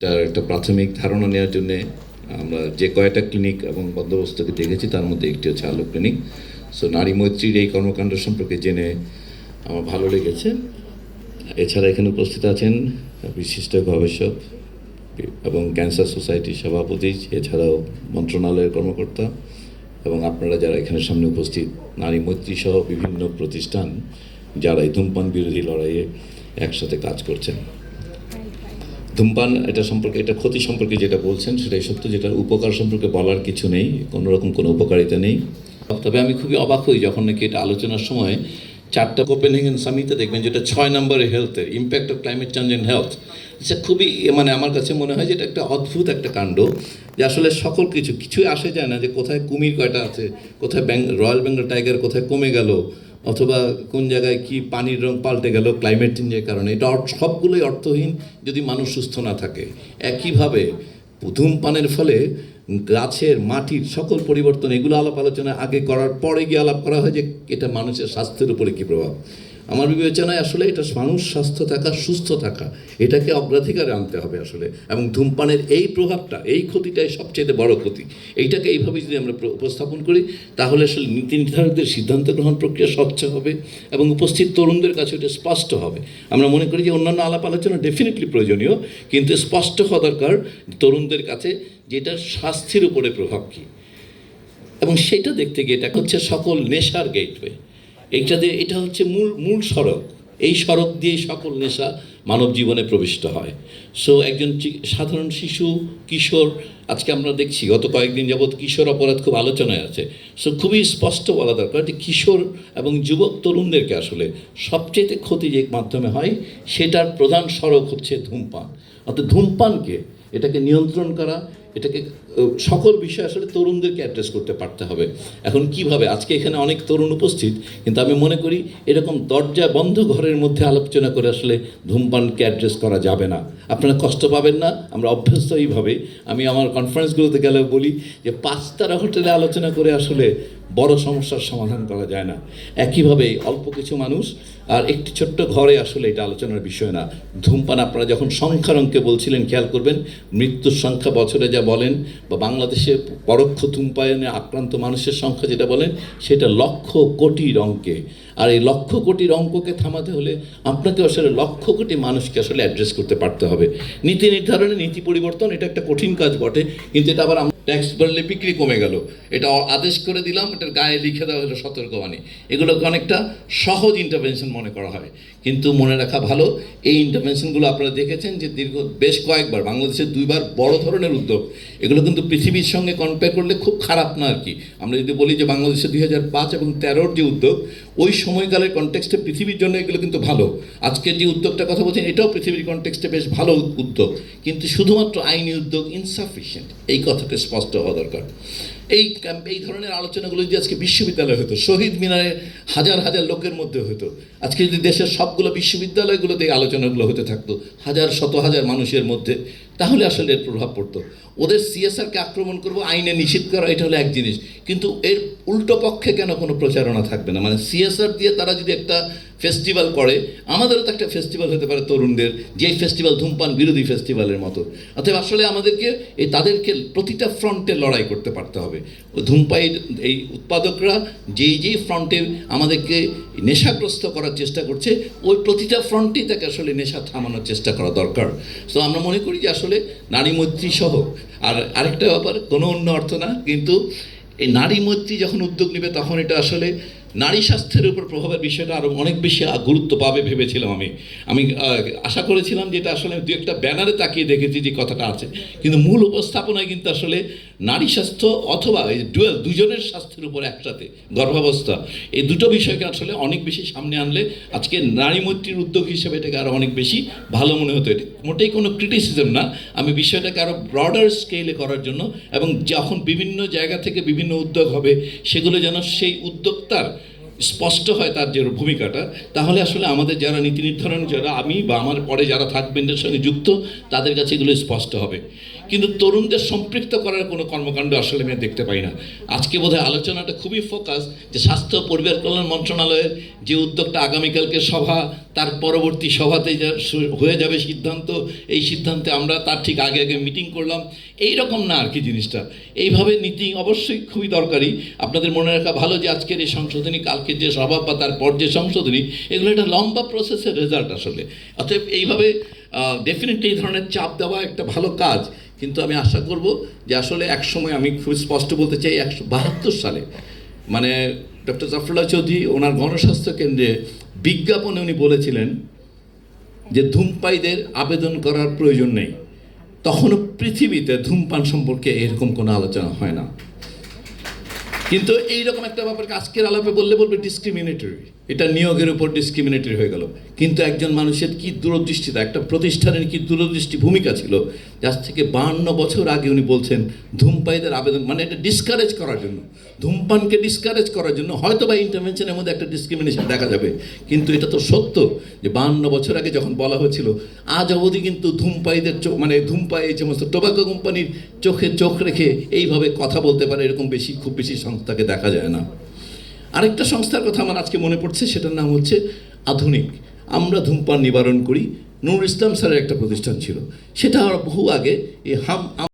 তার একটা প্রাথমিক ধারণা নেওয়ার জন্য আমরা যে কয়টা ক্লিনিক এবং বন্দোবস্তকে দেখেছি তার মধ্যে একটি হচ্ছে আলো ক্লিনিক। সো নারী মৈত্রীর এই কর্মকাণ্ড সম্পর্কে জেনে আমার ভালো লেগেছে। এছাড়া এখানে উপস্থিত আছেন বিশিষ্ট গবেষক এবং ক্যান্সার সোসাইটির সভাপতি, এছাড়াও মন্ত্রণালয়ের কর্মকর্তা এবং আপনারা যারা এখানে সামনে উপস্থিত, নারী মৈত্রী সহ বিভিন্ন প্রতিষ্ঠান যারা এই ধূমপান বিরোধী লড়াইয়ে একসাথে কাজ করছেন। ধূমপান এটা সম্পর্কে, এটা ক্ষতি সম্পর্কে যেটা বলছেন সেটাই সত্য, যেটা উপকার সম্পর্কে বলার কিছু নেই, কোনোরকম কোনো উপকারিতা নেই। তবে আমি খুবই অবাক হই যখন নাকি এটা আলোচনার সময় 4টা কোপেনহেগেন সামিটে দেখবেন যেটা 6 নম্বরে হেলথের impact of climate change and health, এটা খুবই আমার কাছে মনে হয় যে এটা একটা অদ্ভুত একটা কাণ্ড, যে আসলে সকল কিছুই আসে যায় না, যে কোথায় কুমির কয়টা আছে, কোথায় রয়্যাল বেঙ্গল টাইগার কোথায় কমে গেল, অথবা কোন জায়গায় কি পানির রং পাল্টে গেল ক্লাইমেট চেঞ্জের কারণে। এটা সবগুলোই অর্থহীন যদি মানুষ সুস্থ না থাকে। একইভাবে ধূমপানের ফলে গাছের, মাটির সকল পরিবর্তন, এগুলো আলাপ আলোচনা আগে করার পরে গিয়ে আলাপ করা হয় যে এটা মানুষের স্বাস্থ্যের উপরে কী প্রভাব। আমার বিবেচনায় আসলে এটা মানুষ স্বাস্থ্য থাকা, সুস্থ থাকা, এটাকে অগ্রাধিকারে আনতে হবে আসলে। এবং ধূমপানের এই প্রভাবটা, এই ক্ষতিটাই সবচেয়ে বড় ক্ষতি। এইটাকে এইভাবে যদি আমরা উপস্থাপন করি তাহলে আসলে নীতি নির্ধারকদের সিদ্ধান্ত গ্রহণ প্রক্রিয়া স্বচ্ছ হবে এবং উপস্থিত তরুণদের কাছে এটা স্পষ্ট হবে। আমরা মনে করি যে অন্যান্য আলাপ আলোচনা ডেফিনেটলি প্রয়োজনীয়, কিন্তু স্পষ্ট হওয়া দরকার তরুণদের কাছে যে এটার স্বাস্থ্যের উপরে প্রভাব কী। এবং সেটা দেখতে গিয়ে এটা হচ্ছে সকল নেশার গেটওয়ে। এটা হচ্ছে মূল সড়ক। এই সড়ক দিয়েই সকল নেশা মানব জীবনে প্রবিষ্ট হয়। সো একজন সাধারণ শিশু, কিশোর, আজকে আমরা দেখছি গত কয়েকদিন যাবৎ কিশোর অপরাধ খুব আলোচনায় আছে। সো খুবই স্পষ্ট বলা দরকার যে কিশোর এবং যুবক তরুণদেরকে আসলে সবচেয়ে ক্ষতি যে মাধ্যমে হয় সেটার প্রধান সড়ক হচ্ছে ধূমপান। অর্থাৎ ধূমপানকে, এটাকে নিয়ন্ত্রণ করা, এটাকে সকল বিষয় আসলে তরুণদেরকে অ্যাড্রেস করতে পারতে হবে। এখন কিভাবে, আজকে এখানে অনেক তরুণ উপস্থিত, কিন্তু আমি মনে করি এরকম দরজা বন্ধ ঘরের মধ্যে আলোচনা করে আসলে ধূমপানকে অ্যাড্রেস করা যাবে না। আপনারা কষ্ট পাবেন না, আমরা অভ্যস্ত এইভাবে। আমি আমার কনফারেন্সগুলোতে গেলেও বলি যে 5 তারা হোটেলে আলোচনা করে আসলে বড় সমস্যার সমাধান করা যায় না। একইভাবে অল্প কিছু মানুষ আর একটি ছোট্ট ঘরে আসলে এটা আলোচনার বিষয় না। ধূমপান, আপনারা যখন সংখ্যার অঙ্কে বলছিলেন, খেয়াল করবেন মৃত্যুর সংখ্যা বছরে যা বলেন, বা বাংলাদেশে পরোক্ষ ধূমপানে আক্রান্ত মানুষের সংখ্যা যেটা বলেন, সেটা লক্ষ কোটির অঙ্কে। আর এই লক্ষ কোটির অঙ্ককে থামাতে হলে আপনাকে আসলে লক্ষ কোটি মানুষকে আসলে অ্যাড্রেস করতে পারতে হবে। নীতি নির্ধারণে, নীতি পরিবর্তন, এটা একটা কঠিন কাজ বটে, কিন্তু এটা আবার ট্যাক্স বাড়লে বিক্রি কমে গেল, এটা আদেশ করে দিলাম, এটার গায়ে লিখে দেওয়া হলো সতর্কবাণী, এগুলোকে অনেকটা সহজ ইন্টারভেনশন মনে করা হয়। কিন্তু মনে রাখা ভালো, এই ইন্টারভেনশনগুলো আপনারা দেখেছেন যে বেশ কয়েকবার বাংলাদেশে 2বার বড় ধরনের উদ্যোগ, এগুলো কিন্তু পৃথিবীর সঙ্গে কম্পেয়ার করলে খুব খারাপ না আর কি। আমরা যদি বলি যে বাংলাদেশে 2005 এবং 2013 যে উদ্যোগ, ওই সময়কালের কনটেক্সটে পৃথিবীর জন্য এগুলো কিন্তু ভালো। আজকের যে উদ্যোগটার কথা বলছেন এটাও পৃথিবীর কনটেক্সটে বেশ ভালো উদ্যোগ, কিন্তু শুধুমাত্র আইনি উদ্যোগ ইনসাফিসিয়েন্ট, এই কথাটা স্পষ্ট হওয়া দরকার। এই ধরনের আলোচনাগুলো যদি আজকে বিশ্ববিদ্যালয় হতো, শহীদ মিনারে হাজার হাজার লোকের মধ্যে হতো, আজকে যদি দেশের সবগুলো বিশ্ববিদ্যালয়গুলোতে এই আলোচনাগুলো হতে থাকতো শত হাজার মানুষের মধ্যে, তাহলে আসলে এর প্রভাব পড়তো। ওদের সিএসআরকে আক্রমণ করবো, আইনে নিষিদ্ধ করা, এটা হলো এক জিনিস, কিন্তু এর উল্টো পক্ষে কেন কোনো প্রচারণা থাকবে না? মানে সিএসআর দিয়ে তারা যদি একটা ফেস্টিভ্যাল করে, আমাদেরও তো একটা ফেস্টিভ্যাল হতে পারে তরুণদের, যেই ফেস্টিভ্যাল ধূমপান বিরোধী ফেস্টিভ্যালের মতো। অতএব আসলে আমাদেরকে তাদেরকে প্রতিটা ফ্রন্টে লড়াই করতে পারতে হবে। ধূমপানের এই উৎপাদকরা যেই ফ্রন্টে আমাদেরকে নেশাগ্রস্ত করার চেষ্টা করছে, ওই প্রতিটা ফ্রন্টেই তাকে আসলে নেশা থামানোর চেষ্টা করা দরকার। তো আমরা মনে করি যে আসলে নারী মৈত্রী সহ, আর আরেকটা ব্যাপার, কোনো অন্য অর্থ না, কিন্তু এই নারী মৈত্রী যখন উদ্যোগ নেবে তখন এটা আসলে নারী স্বাস্থ্যের উপর প্রভাবের বিষয়টা আরও অনেক বেশি গুরুত্ব পাবে ভেবেছিলাম। আমি আশা করেছিলাম যে এটা আসলে 2-একটা ব্যানারে তাকিয়ে দেখেছি যে কথাটা আছে, কিন্তু মূল উপস্থাপনায় কিন্তু আসলে নারী স্বাস্থ্য অথবা এই দুজনের স্বাস্থ্যের উপর একসাথে গর্ভাবস্থা, এই দুটো বিষয়কে আসলে অনেক বেশি সামনে আনলে আজকে নারী মৈত্রীর উদ্যোগ হিসেবে এটাকে আরও অনেক বেশি ভালো মনে হতো। এটা মোটেই কোনো ক্রিটিসিজম না, আমি বিষয়টাকে আরও ব্রডার স্কেলে করার জন্য, এবং যখন বিভিন্ন জায়গা থেকে বিভিন্ন উদ্যোগ হবে সেগুলো যেন সেই উদ্যোক্তার স্পষ্ট হয় তার যে ভূমিকাটা, তাহলে আসলে আমাদের যারা নীতি নির্ধারণ, যারা আমি বা আমার পরে যারা থাকবেন এর সঙ্গে যুক্ত, তাদের কাছে এগুলো স্পষ্ট হবে। কিন্তু তরুণদের সম্পৃক্ত করার কোনো কর্মকাণ্ড আসলে আমি দেখতে পাই না। আজকে বোধহয় আলোচনাটা খুবই ফোকাস যে স্বাস্থ্য পরিবার কল্যাণ মন্ত্রণালয়ের যে উদ্যোগটা, আগামীকালকে সভা, তার পরবর্তী সভাতে হয়ে যাবে সিদ্ধান্ত, এই সিদ্ধান্তে আমরা তার ঠিক আগে আগে মিটিং করলাম, এই রকম না আর কি জিনিসটা। এইভাবে নীতি অবশ্যই খুবই দরকারি। আপনাদের মনে রাখা ভালো যে আজকের এই সংশোধনী, কালকের যে সভা বা তারপর যে সংশোধনী, এগুলো একটা লম্বা প্রসেসের রেজাল্ট আসলে। অতএব এইভাবে ডেফিনেটলি এই ধরনের চাপ দেওয়া একটা ভালো কাজ, কিন্তু আমি আশা করব যে আসলে একসময়, আমি খুব স্পষ্ট বলতে চাই, 1972 সালে মানে ডক্টর জাফরুল্লাহ চৌধুরী ওনার গণস্বাস্থ্য কেন্দ্রে বিজ্ঞাপনে উনি বলেছিলেন যে ধূমপায়ীদের আবেদন করার প্রয়োজন নেই। তখনও পৃথিবীতে ধূমপান সম্পর্কে এরকম কোনো আলোচনা হয় না। কিন্তু এইরকম একটা ব্যাপারকে আজকের আলাপে বলবে ডিসক্রিমিনেটরি, এটা নিয়োগের উপর ডিসক্রিমিনেটরি হয়ে গেল। কিন্তু একজন মানুষের কি দূরদৃষ্টিতা, একটা প্রতিষ্ঠানের কি দূরদৃষ্টি ভূমিকা ছিল, যার থেকে 52 বছর আগে উনি বলছেন ধূমপায়ীদের আবেদন, মানে এটা ডিসকারেজ করার জন্য, ধূমপানকে ডিসকারেজ করার জন্য হয়তো বা ইন্টারভেনশনের মধ্যে একটা ডিসক্রিমিনেশন দেখা যাবে। কিন্তু এটা তো সত্য যে 52 বছর আগে যখন বলা হয়েছিল, আজ অবধি কিন্তু ধূমপায়ীদের মানে ধূমপায়ী এই সমস্ত টোবাকো কোম্পানির চোখে চোখ রেখে এইভাবে কথা বলতে পারে এরকম খুব বেশি সংস্থাকে দেখা যায় না। আরেকটা সংস্থার কথা আমার আজকে মনে পড়ছে, সেটার নাম হচ্ছে আধুনিক। আমরা ধূমপান নিবারণ করি, নুরুল ইসলাম স্যারের একটা প্রতিষ্ঠান ছিল, সেটা বহু আগে এই